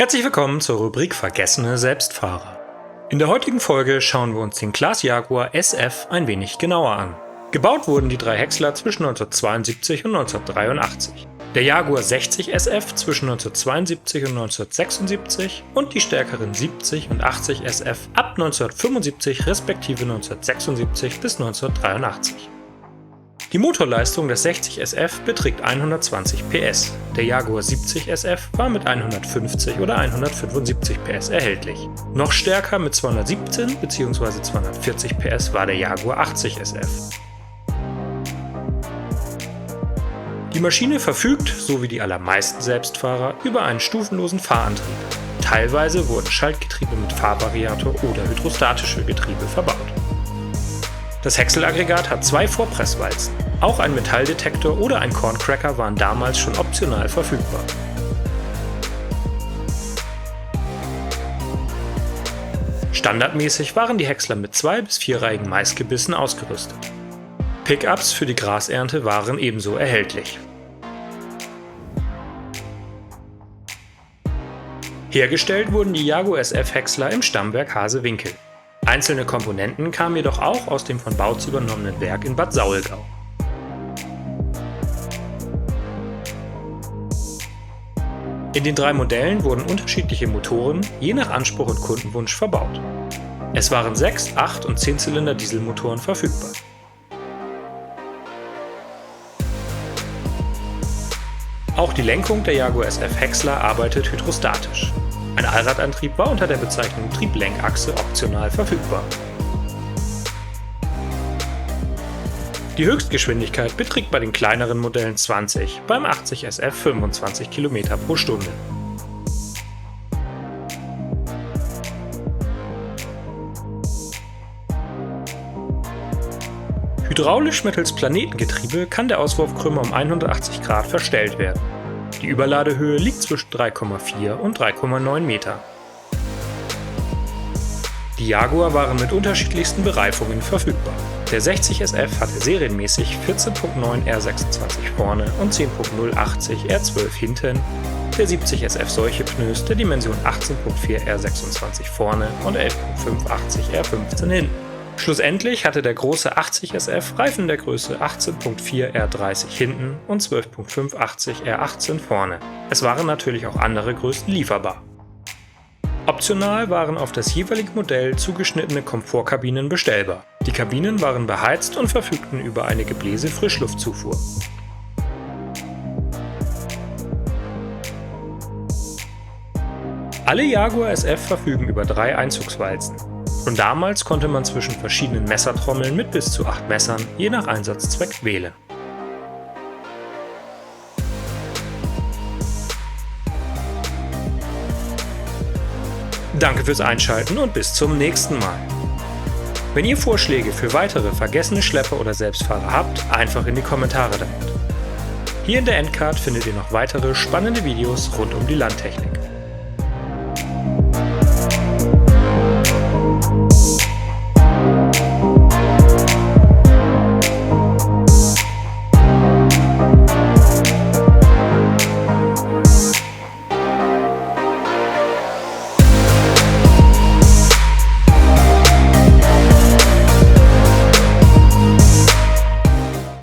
Herzlich willkommen zur Rubrik Vergessene Selbstfahrer. In der heutigen Folge schauen wir uns den Claas Jaguar SF ein wenig genauer an. Gebaut wurden die drei Häcksler zwischen 1972 und 1983. Der Jaguar 60 SF zwischen 1972 und 1976 und die stärkeren 70 und 80 SF ab 1975 respektive 1976 bis 1983. Die Motorleistung des 60 SF beträgt 120 PS, der Jaguar 70 SF war mit 150 oder 175 PS erhältlich. Noch stärker mit 217 bzw. 240 PS war der Jaguar 80 SF. Die Maschine verfügt, so wie die allermeisten Selbstfahrer, über einen stufenlosen Fahrantrieb. Teilweise wurden Schaltgetriebe mit Fahrvariator oder hydrostatische Getriebe verbaut. Das Häckselaggregat hat zwei Vorpresswalzen. Auch ein Metalldetektor oder ein Corncracker waren damals schon optional verfügbar. Standardmäßig waren die Häcksler mit 2- bis 4-reihigen Maisgebissen ausgerüstet. Pickups für die Grasernte waren ebenso erhältlich. Hergestellt wurden die Jaguar SF Häcksler im Stammwerk Hasewinkel. Einzelne Komponenten kamen jedoch auch aus dem von Bautz übernommenen Werk in Bad Saulgau. In den drei Modellen wurden unterschiedliche Motoren je nach Anspruch und Kundenwunsch verbaut. Es waren 6-, 8- und 10-Zylinder Dieselmotoren verfügbar. Auch die Lenkung der Jaguar SF Häcksler arbeitet hydrostatisch. Ein Allradantrieb war unter der Bezeichnung Trieblenkachse optional verfügbar. Die Höchstgeschwindigkeit beträgt bei den kleineren Modellen 20, beim 80 SF 25 km pro Stunde. Hydraulisch mittels Planetengetriebe kann der Auswurfkrümmer um 180 Grad verstellt werden. Die Überladehöhe liegt zwischen 3,4 und 3,9 Meter. Die Jaguar waren mit unterschiedlichsten Bereifungen verfügbar. Der 60 SF hatte serienmäßig 14.9 R26 vorne und 10.080 R12 hinten, der 70 SF solche Pneus der Dimension 18.4 R26 vorne und 11.580 R15 hinten. Schlussendlich hatte der große 80 SF Reifen der Größe 18.4 R30 hinten und 12.580 R18 vorne. Es waren natürlich auch andere Größen lieferbar. Optional waren auf das jeweilige Modell zugeschnittene Komfortkabinen bestellbar. Die Kabinen waren beheizt und verfügten über eine Gebläse-Frischluftzufuhr. Alle Jaguar SF verfügen über 3 Einzugswalzen. Schon damals konnte man zwischen verschiedenen Messertrommeln mit bis zu 8 Messern je nach Einsatzzweck wählen. Danke fürs Einschalten und bis zum nächsten Mal. Wenn ihr Vorschläge für weitere vergessene Schlepper oder Selbstfahrer habt, einfach in die Kommentare damit. Hier in der Endcard findet ihr noch weitere spannende Videos rund um die Landtechnik.